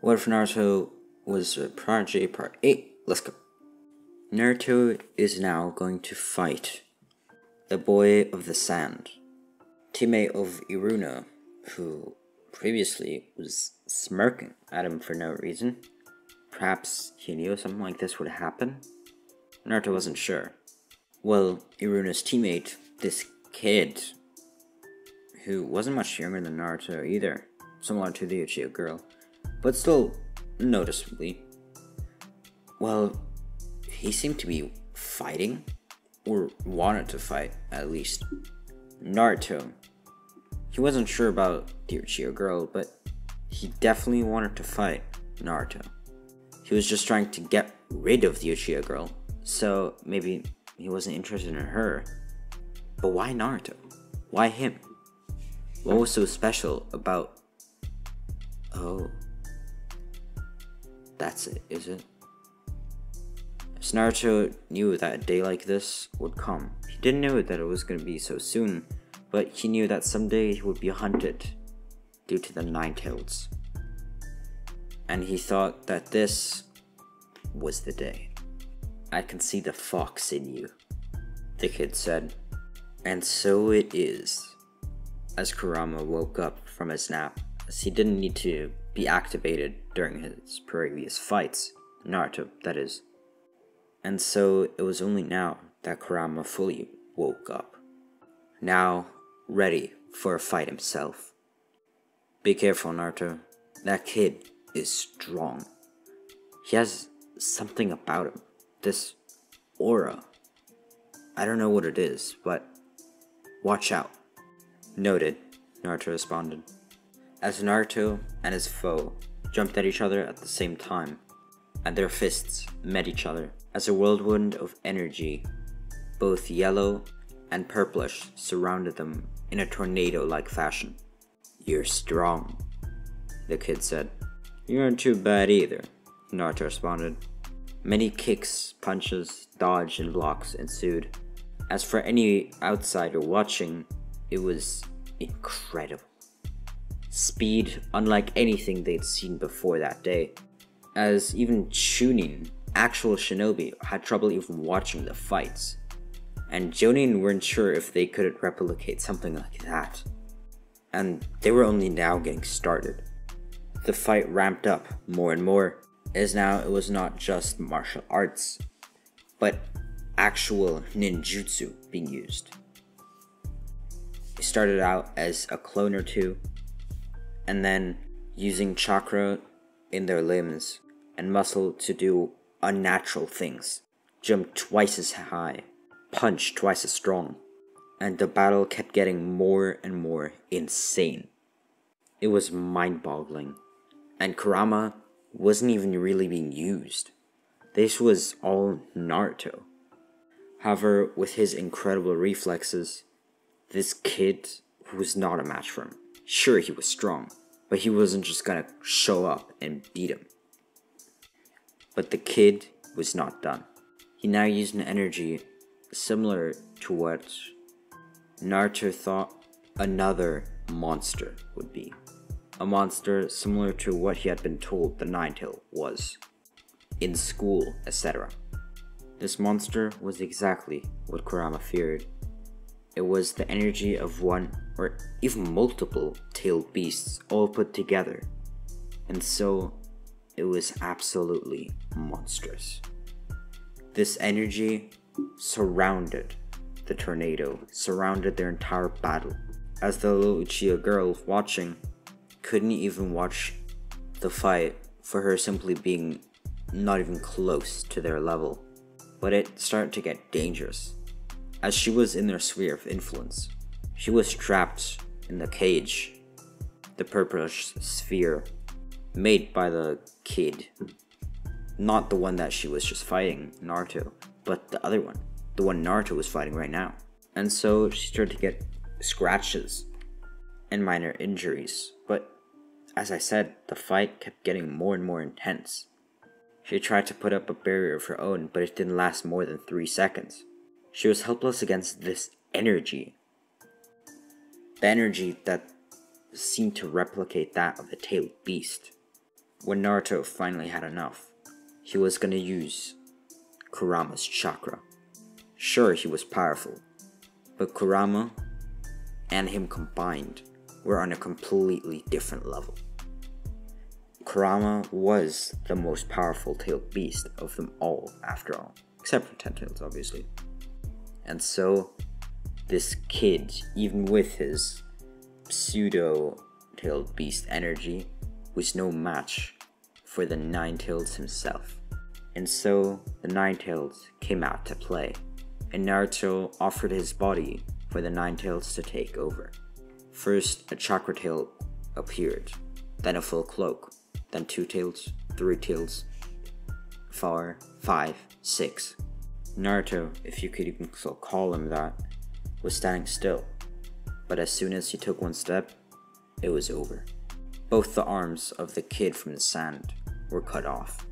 What if Naruto was a prodigy part 8? Let's go. Naruto is now going to fight the boy of the sand, teammate of Iruna, who previously was smirking at him for no reason. Perhaps he knew something like this would happen? Naruto wasn't sure. Well, Iruna's teammate, this kid, who wasn't much younger than Naruto either, similar to the Uchiha girl, but still noticeably, well, he seemed to be fighting, or wanted to fight, at least. Naruto, he wasn't sure about the Uchiha girl, but he definitely wanted to fight Naruto. He was just trying to get rid of the Uchiha girl, so maybe he wasn't interested in her. But why Naruto? Why him? What was so special about... Oh. That's it, is it? As Naruto knew that a day like this would come. He didn't know that it was going to be so soon, but he knew that someday he would be hunted due to the Nine-Tails. And he thought that this was the day. I can see the fox in you, the kid said. And so it is. As Kurama woke up from his nap, as he didn't need to be activated during his previous fights, Naruto, that is. And so it was only now that Kurama fully woke up. Now, ready for a fight himself. Be careful, Naruto. That kid is strong. He has something about him. This aura. I don't know what it is, but watch out. Noted, Naruto responded. As Naruto and his foe jumped at each other at the same time, and their fists met each other as a whirlwind of energy, both yellow and purplish, surrounded them in a tornado-like fashion. You're strong, the kid said. You aren't too bad either, Naruto responded. Many kicks, punches, dodge, and blocks ensued. As for any outsider watching, it was incredible. Speed unlike anything they'd seen before that day, as even Chunin, actual shinobi, had trouble even watching the fights, and Jonin weren't sure if they could replicate something like that. And they were only now getting started. The fight ramped up more and more, as now it was not just martial arts, but actual ninjutsu being used. It started out as a clone or two, and then using chakra in their limbs and muscle to do unnatural things, jump twice as high, punch twice as strong, and the battle kept getting more and more insane. It was mind-boggling, and Kurama wasn't even really being used. This was all Naruto. However, with his incredible reflexes, this kid was not a match for him. Sure, he was strong, but he wasn't just gonna show up and beat him. But the kid was not done. He now used an energy similar to what Naruto thought another monster would be. A monster similar to what he had been told the Nine-Tail was, in school, etc. This monster was exactly what Kurama feared. It was the energy of one or even multiple tailed beasts all put together, and so it was absolutely monstrous. This energy surrounded the tornado, surrounded their entire battle, as the little Uchiha girl watching couldn't even watch the fight for her simply being not even close to their level. But it started to get dangerous, as she was in their sphere of influence. She was trapped in the cage, the purplish sphere, made by the kid. Not the one that she was just fighting, Naruto, but the other one. The one Naruto was fighting right now. And so she started to get scratches and minor injuries. But as I said, the fight kept getting more and more intense. She tried to put up a barrier of her own, but it didn't last more than 3 seconds. She was helpless against this energy. The energy that seemed to replicate that of a tailed beast. when Naruto finally had enough, he was gonna use Kurama's chakra. Sure, he was powerful, but Kurama and him combined were on a completely different level. Kurama was the most powerful tailed beast of them all, after all, except for Ten Tails, obviously. And so, this kid, even with his pseudo-tailed beast energy, was no match for the Nine Tails himself. And so, the Nine Tails came out to play, and Naruto offered his body for the Nine Tails to take over. First, a chakra tail appeared, then a full cloak, then 2 tails, 3 tails, 4, 5, 6. Naruto, if you could even so call him that, was standing still, but as soon as he took one step, it was over. Both the arms of the kid from the sand were cut off,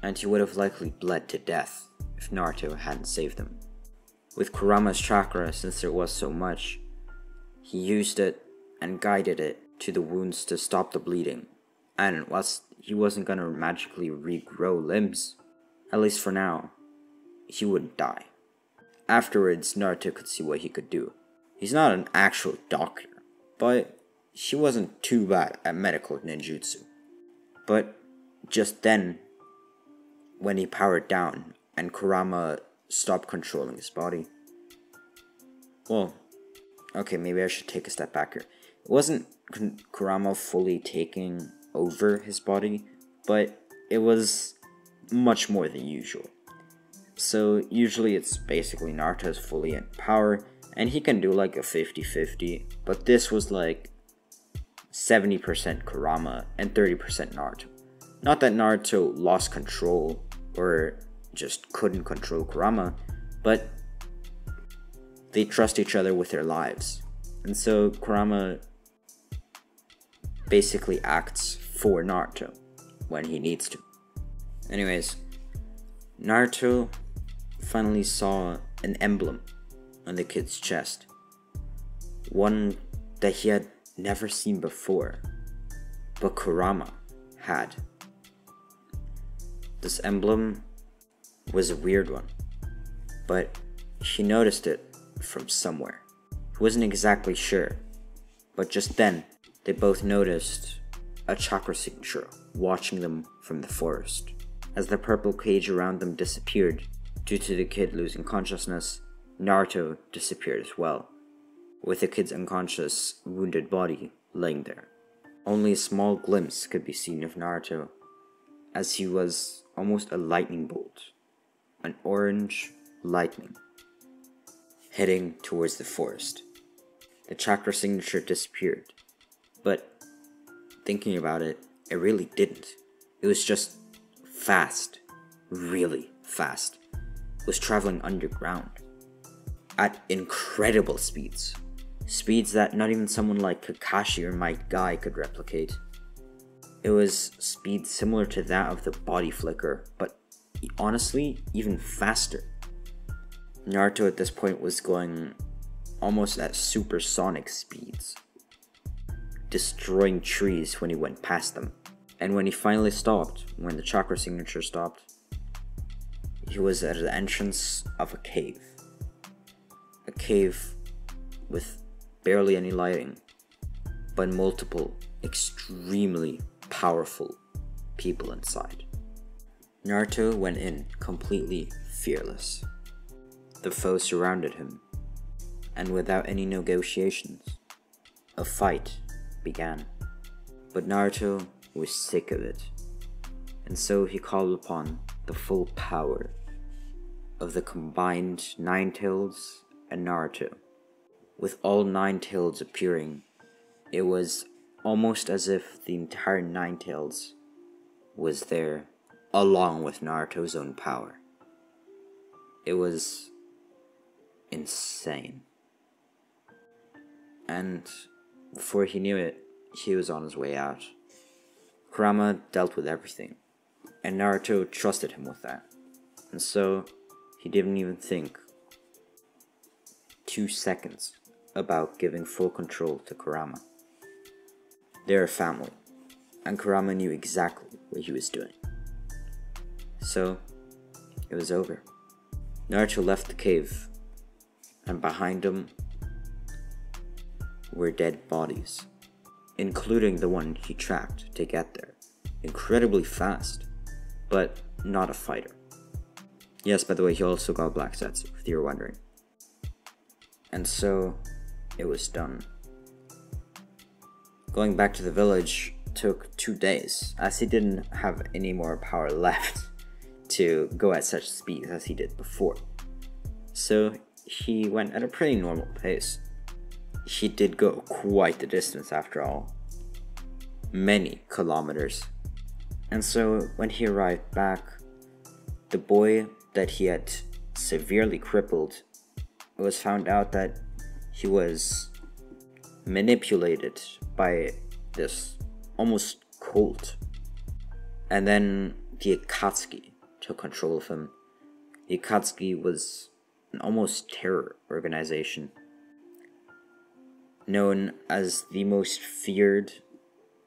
and he would have likely bled to death if Naruto hadn't saved him. With Kurama's chakra, since there was so much, he used it and guided it to the wounds to stop the bleeding, and whilst he wasn't gonna magically regrow limbs, at least for now, he wouldn't die. Afterwards, Naruto could see what he could do. He's not an actual doctor, but he wasn't too bad at medical ninjutsu. But just then, when he powered down and Kurama stopped controlling his body, well, okay, maybe I should take a step back here. It wasn't Kurama fully taking over his body, but it was much more than usual. So usually it's basically Naruto's fully in power, and he can do like a 50-50, but this was like 70% Kurama and 30% Naruto. Not that Naruto lost control or just couldn't control Kurama, but they trust each other with their lives. And so Kurama basically acts for Naruto when he needs to. Anyways, Naruto finally saw an emblem on the kid's chest. One that he had never seen before, but Kurama had. This emblem was a weird one, but she noticed it from somewhere. He wasn't exactly sure, but just then, they both noticed a chakra signature watching them from the forest. As the purple cage around them disappeared due to the kid losing consciousness, Naruto disappeared as well, with the kid's unconscious, wounded body laying there. Only a small glimpse could be seen of Naruto, as he was almost a lightning bolt, an orange lightning, heading towards the forest. The chakra signature disappeared, but thinking about it, it really didn't. It was just fast, really fast. It was traveling underground at incredible speeds. Speeds that not even someone like Kakashi or Might Guy could replicate. It was speed similar to that of the body flicker, but honestly, even faster. Naruto at this point was going almost at supersonic speeds, destroying trees when he went past them. And when he finally stopped, when the chakra signature stopped, he was at the entrance of a cave. A cave with barely any lighting, but multiple extremely powerful people inside. Naruto went in completely fearless. The foe surrounded him, and without any negotiations, a fight began. But Naruto was sick of it, and so he called upon the full power of the combined Nine Tails and Naruto. With all Nine Tails appearing, it was almost as if the entire Nine Tails was there, along with Naruto's own power. It was insane. And before he knew it, he was on his way out. Kurama dealt with everything, and Naruto trusted him with that. And so, he didn't even think 2 seconds about giving full control to Kurama. They're a family, and Kurama knew exactly what he was doing. So, it was over. Naruto left the cave, and behind him were dead bodies, including the one he tracked to get there. Incredibly fast, but not a fighter. Yes, by the way, he also got Black Setsu, if you were wondering. And so, it was done. Going back to the village took 2 days, as he didn't have any more power left to go at such speed as he did before. So, he went at a pretty normal pace. He did go quite the distance after all. Many kilometers. And so, when he arrived back, the boy that he had severely crippled, it was found out that he was manipulated by this almost cult. And then the Akatsuki took control of him. The Akatsuki was an almost terror organization, known as the most feared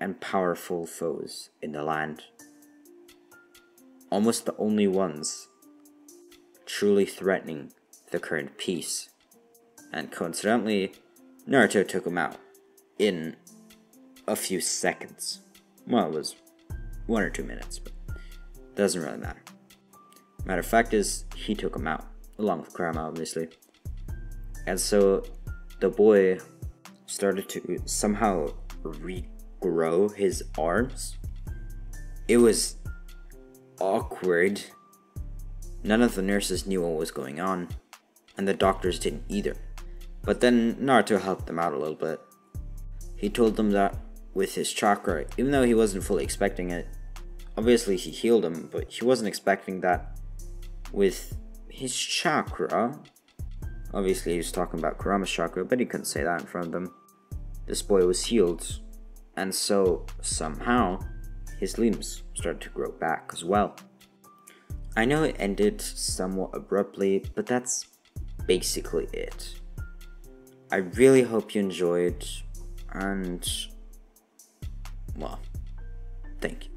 and powerful foes in the land. Almost the only ones truly threatening the current peace. And coincidentally, Naruto took him out in a few seconds. Well, it was 1 or 2 minutes, but it doesn't really matter. Matter of fact is, he took him out, along with Kurama, obviously. And so, the boy started to somehow regrow his arms. It was awkward. None of the nurses knew what was going on, and the doctors didn't either. But then Naruto helped them out a little bit. He told them that with his chakra, even though he wasn't fully expecting it, obviously he healed him, but he wasn't expecting that with his chakra. Obviously he was talking about Kurama's chakra, but he couldn't say that in front of them. This boy was healed, and so somehow his limbs started to grow back as well. I know it ended somewhat abruptly, but that's basically it. I really hope you enjoyed, and well, thank you.